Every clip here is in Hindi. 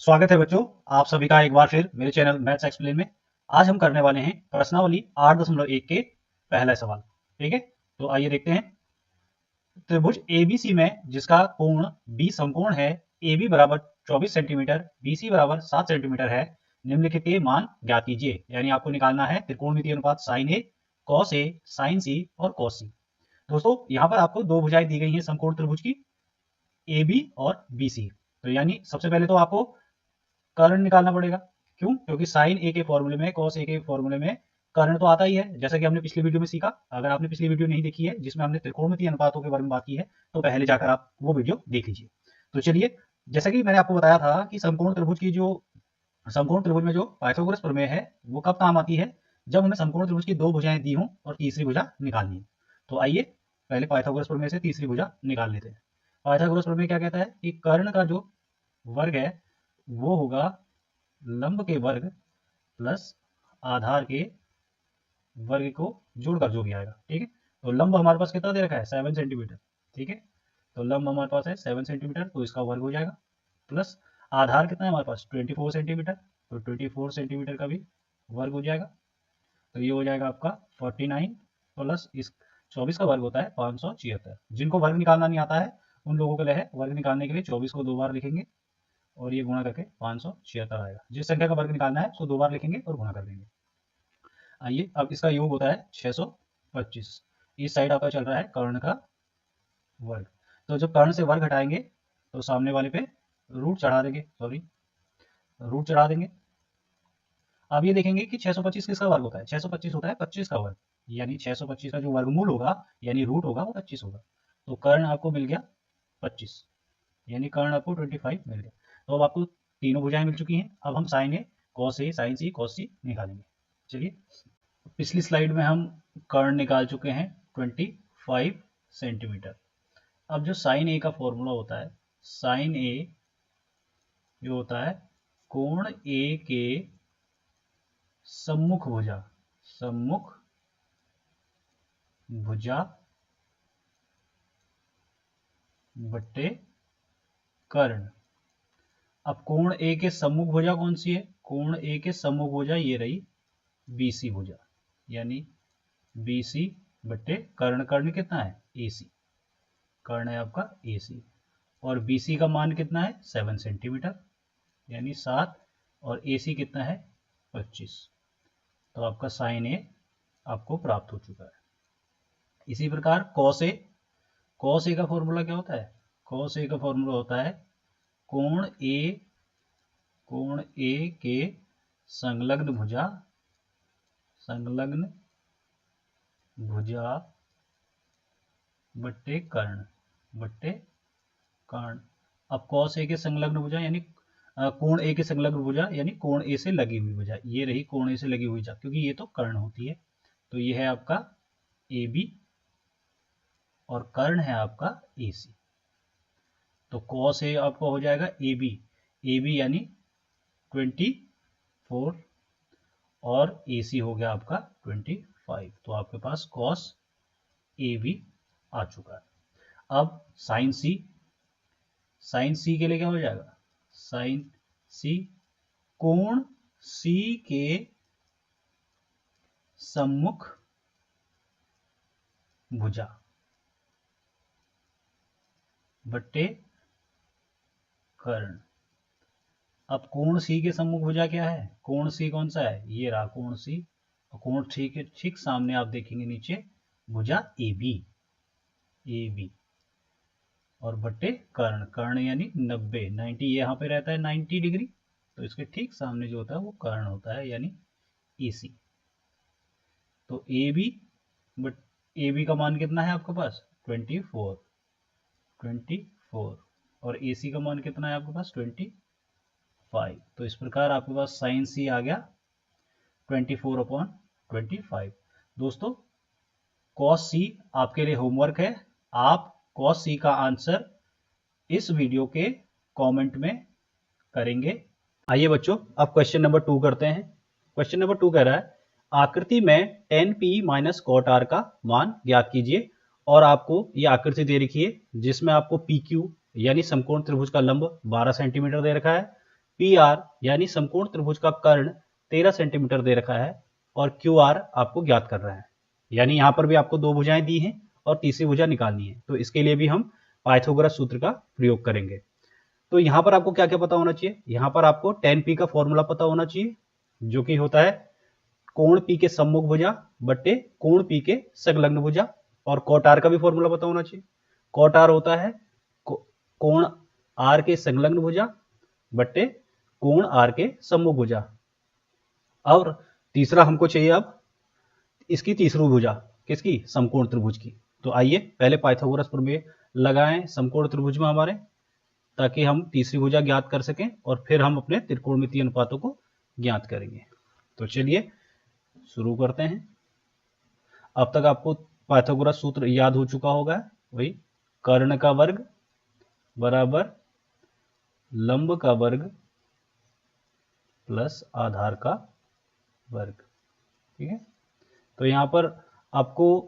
स्वागत है बच्चों, आप सभी का एक बार फिर मेरे चैनल मैथ्स एक्सप्लेन में। आज हम करने वाले हैं प्रश्नावली 8.1 के पहला सवाल। ठीक है, तो आइए देखते हैं। त्रिभुज एबीसी में जिसका कोण बी समकोण है, AB बराबर 24 सेंटीमीटर, BC बराबर 7 सेंटीमीटर है, निम्नलिखित के मान ज्ञात कीजिए। यानी आपको निकालना है त्रिकोणमितीय अनुपात sign A, cos A, sign सी और कॉस सी। दोस्तों यहाँ पर आपको दो भुजाएं दी गई हैं समकोण त्रिभुज की, AB और BC। तो यानी सबसे पहले तो आपको कर्ण निकालना पड़ेगा। क्यों? क्योंकि साइन ए के फॉर्मूले में, कॉस ए के फॉर्मूले में कर्ण तो आता ही है, जैसा कि हमने पिछली वीडियो में सीखा। अगर आपने पिछली वीडियो नहीं देखी है जिसमें हमने त्रिकोणमितीय अनुपातों के बारे में बात की है, तो पहले जाकर आप वो वीडियो देख लीजिए। तो चलिए, जैसा कि मैंने आपको बताया था कि समकोण त्रिभुज में जो पाइथागोरस प्रमेय है वो कब काम आती है? जब हमें समकोण त्रिभुज की दो भुजाएं दी हों और तीसरी भुजा निकालनी है। तो आइए पहले पाइथागोरस प्रमेय से तीसरी भुजा निकाल लेते हैं। पाइथागोरस प्रमेय क्या कहता है कि कर्ण का जो वर्ग है वो होगा लंब के वर्ग प्लस आधार के वर्ग को जोड़कर जो भी आएगा। ठीक है, तो लंब हमारे पास कितना दे रखा है? 7 सेंटीमीटर। ठीक है, तो लंब हमारे पास है 7 सेंटीमीटर, तो इसका वर्ग हो जाएगा। प्लस आधार कितना है हमारे पास? 24 सेंटीमीटर, तो 24 सेंटीमीटर का भी वर्ग हो जाएगा। तो ये हो जाएगा आपका 49 प्लस इस 24 का वर्ग होता है 576। जिनको वर्ग निकालना नहीं आता है उन लोगों के लिए है, वर्ग निकालने के लिए 24 को दो बार लिखेंगे और ये गुणा करके 576 आएगा। जिस संख्या का वर्ग निकालना है उसको दो बार लिखेंगे और गुणा कर देंगे। आइए, अब इसका योग होता है 625। इस साइड आपका चल रहा है कर्ण का वर्ग, तो जब कर्ण से वर्ग हटाएंगे तो सामने वाले पे रूट चढ़ा देंगे, रूट चढ़ा देंगे। अब ये देखेंगे कि 625 किसका वर्ग होता है? 625 होता है 25 का वर्ग, यानी 625 का जो वर्गमूल होगा यानी रूट होगा वो 25 होगा। तो कर्ण आपको मिल गया 25, यानी कर्ण आपको 25 मिल गया। तो अब आपको तीनों भुजाएं मिल चुकी हैं। अब हम sign A, cos A, sign C, cos सी निकालेंगे। चलिए, पिछली स्लाइड में हम कर्ण निकाल चुके हैं 25 सेंटीमीटर। अब जो साइन ए का फॉर्मूला होता है, साइन ए जो होता है कोण ए के सम्मुख भुजा बट्टे कर्ण। अब कोण ए के सम्मुख भुजा कौन सी है? कोण ए के सम्मुख भुजा ये रही BC भुजा, यानी BC बट्टे कर्ण। कर्ण कितना है? AC। कर्ण है आपका AC और BC का मान कितना है? 7 सेंटीमीटर, यानी 7, और AC कितना है? 25। तो आपका साइन ए आपको प्राप्त हो चुका है। इसी प्रकार कॉस ए का फॉर्मूला क्या होता है? कॉस ए का फॉर्मूला होता है कोण ए के संलग्न भुजा बट्टे कर्ण। अब कॉस ए के संलग्न भुजा यानी कोण ए के संलग्न भुजा यानी कोण ए से लगी हुई भुजा, ये रही कोण ए से लगी हुई भुजा, क्योंकि ये तो कर्ण होती है। तो ये है आपका AB और कर्ण है आपका AC। तो कॉस ए आपका हो जाएगा AB यानी 24 और AC हो गया आपका 25। तो आपके पास कॉस AB आ चुका है। अब साइन सी के लिए क्या हो जाएगा? साइन सी कोण C के सम्मुख भुजा बट्टे कर्ण। अब कोण C के सम्मुख भुजा क्या है? कोण C कौन सा है? ये रहा कोण C। और कोण C के ठीक सामने आप देखेंगे नीचे भुजा AB और बट्टे कर्ण यानी 90 यहाँ पे रहता है 90 डिग्री, तो इसके ठीक सामने जो होता है वो कर्ण होता है, यानी AC। तो AB का मान कितना है आपके पास? 24 और AC का मान कितना है आपके पास? 25। तो इस प्रकार आपके पास साइन C आ गया 24/25। दोस्तों, कॉस C आपके लिए होमवर्क है। आप कॉस C का आंसर इस वीडियो के कमेंट में करेंगे। आइए बच्चों, अब क्वेश्चन नंबर 2 करते हैं। क्वेश्चन नंबर 2 कह रहा है आकृति में tan P minus cot R का मान ज्ञात कीजिए। और आपको ये आकृति दे रखी है जिसमें आपको PQ यानी समकोण त्रिभुज का लंब 12 सेंटीमीटर दे रखा है, पी आर यानी समकोण त्रिभुज का कर्ण 13 सेंटीमीटर दे रखा है और क्यू आर आपको ज्ञात करना है। यानी यहां पर भी आपको दो भुजाएं दी हैं और तीसरी भुजा निकालनी है, तो इसके लिए भी हम पाइथागोरस सूत्र का प्रयोग करेंगे। तो यहां पर आपको क्या क्या पता होना चाहिए? यहां पर आपको tan p का फॉर्मूला पता होना चाहिए, जो कि होता है कोण p के सम्मुख भुजा बट्टे कोण p के संलग्न भुजा, और cot r का भी फॉर्मूला पता होना चाहिए। cot r होता है कोण r के संलग्न भुजा बट्टे कोण r के सम्मुख भुजा। और तीसरा हमको चाहिए अब इसकी तीसरी भुजा, किसकी? समकोण त्रिभुज की। तो आइए पहले पाइथागोरस प्रमेय लगाएं समकोण त्रिभुज में हमारे, ताकि हम तीसरी भुजा ज्ञात कर सकें और फिर हम अपने त्रिकोणमितीय अनुपातों को ज्ञात करेंगे। तो चलिए शुरू करते हैं। अब तक आपको पाइथागोरस सूत्र याद हो चुका होगा, वही कर्ण का वर्ग बराबर लंब का वर्ग प्लस आधार का वर्ग। ठीक है, तो यहां पर आपको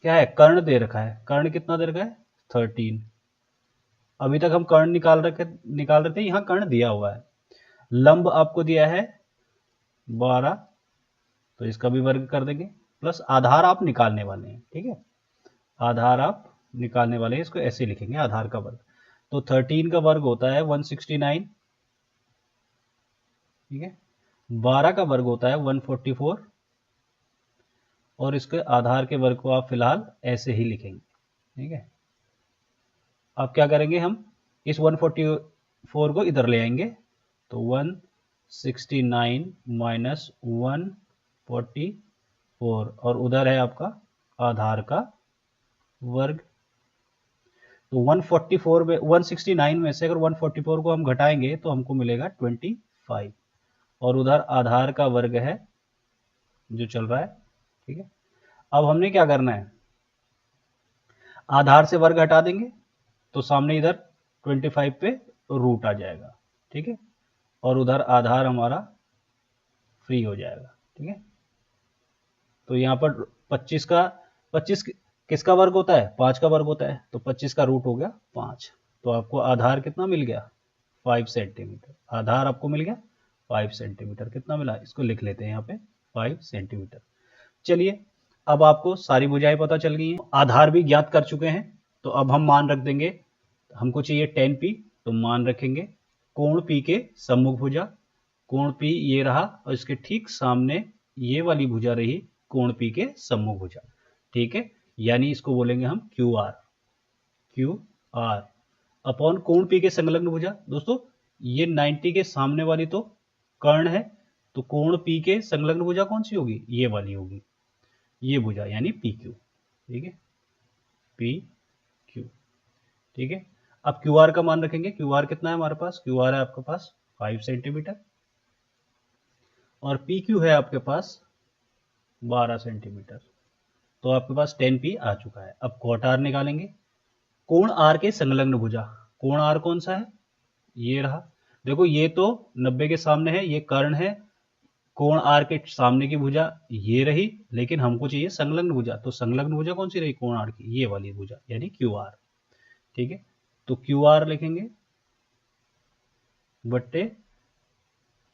क्या है? कर्ण दे रखा है। कर्ण कितना दे रखा है? 13। अभी तक हम कर्ण निकाल रहे थे, यहां कर्ण दिया हुआ है। लंब आपको दिया है 12, तो इसका भी वर्ग कर देंगे, प्लस आधार आप निकालने वाले हैं। ठीक है, आधार आप निकालने वाले हैं, इसको ऐसे लिखेंगे आधार का वर्ग। तो 13 का वर्ग होता है 169। ठीक है, 12 का वर्ग होता है 144, और इसके आधार के वर्ग को आप फिलहाल ऐसे ही लिखेंगे। ठीक है, अब क्या करेंगे? हम इस 144 को इधर ले आएंगे, तो 169 माइनस 144, और उधर है आपका आधार का वर्ग। तो 144 में 169 में से अगर 144 को हम घटाएंगे तो हमको मिलेगा 25, और उधर आधार का वर्ग है जो चल रहा है। ठीक है, अब हमने क्या करना है? आधार से वर्ग हटा देंगे तो सामने इधर 25 पे रूट आ जाएगा। ठीक है, और उधर आधार हमारा फ्री हो जाएगा। ठीक है, तो यहाँ पर 25 किसका वर्ग होता है? 5 का वर्ग होता है, तो 25 का रूट हो गया 5। तो आपको आधार कितना मिल गया? 5 सेंटीमीटर। आधार आपको मिल गया 5 सेंटीमीटर। कितना मिला? इसको लिख लेते हैं यहाँ पे 5 सेंटीमीटर। चलिए, अब आपको सारी भुजाएं पता चल गई हैं, आधार भी ज्ञात कर चुके हैं, तो अब हम मान रख देंगे। हमको चाहिए tan p, तो मान रखेंगे कोण p के सम्मुख भुजा। कोण p ये रहा, और इसके ठीक सामने ये वाली भुजा रही कोण p के सम्मुख भुजा। ठीक है, यानी इसको बोलेंगे हम क्यू आर अपॉन कोण p के संलग्न भुजा। दोस्तों, ये 90 के सामने वाली तो कर्ण है, तो कोण p के संलग्न भुजा कौन सी होगी? ये वाली होगी, ये भुजा, यानी पी क्यू। ठीक है, पी क्यू। ठीक है, अब क्यू आर का मान रखेंगे। क्यू आर कितना है हमारे पास? क्यू आर है आपके पास 5 सेंटीमीटर, और पी क्यू है आपके पास 12 सेंटीमीटर। तो आपके पास tan p आ चुका है। अब cot r निकालेंगे। कोण r के संलग्न भुजा। कोण r कौन सा है? ये रहा। देखो, ये तो 90 के सामने है, ये कर्ण है। कोण r के सामने की भुजा ये रही, लेकिन हमको चाहिए संलग्न भुजा, तो संलग्न भुजा कौन सी रही कोण r की? ये वाली भुजा, यानी क्यू आर। ठीक है, तो क्यू आर लिखेंगे बट्टे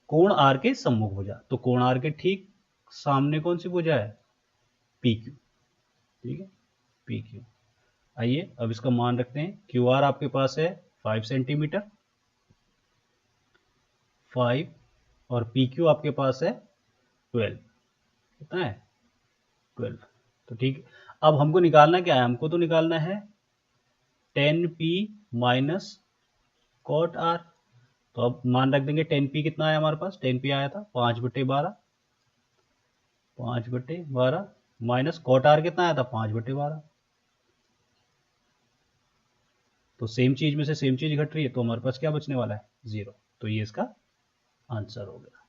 कोण r के सम्मुख भुजा। तो कोण r के ठीक सामने कौन सी भुजा है? P Q. ठीक है, पी क्यू। आइए अब इसका मान रखते हैं। क्यू आर आपके पास है 5 सेंटीमीटर, 5, और पी क्यू आपके पास है 12। कितना है? 12। तो ठीक, अब हमको निकालना क्या है? हमको तो निकालना है tan p minus cot r। तो अब मान रख देंगे tan p कितना आया हमारे पास? tan p आया था 5/12, 5/12, माइनस cot r कितना आया था? 5/12। तो सेम चीज में से सेम चीज घट रही है, तो हमारे पास क्या बचने वाला है? 0। तो ये इसका आंसर हो गया।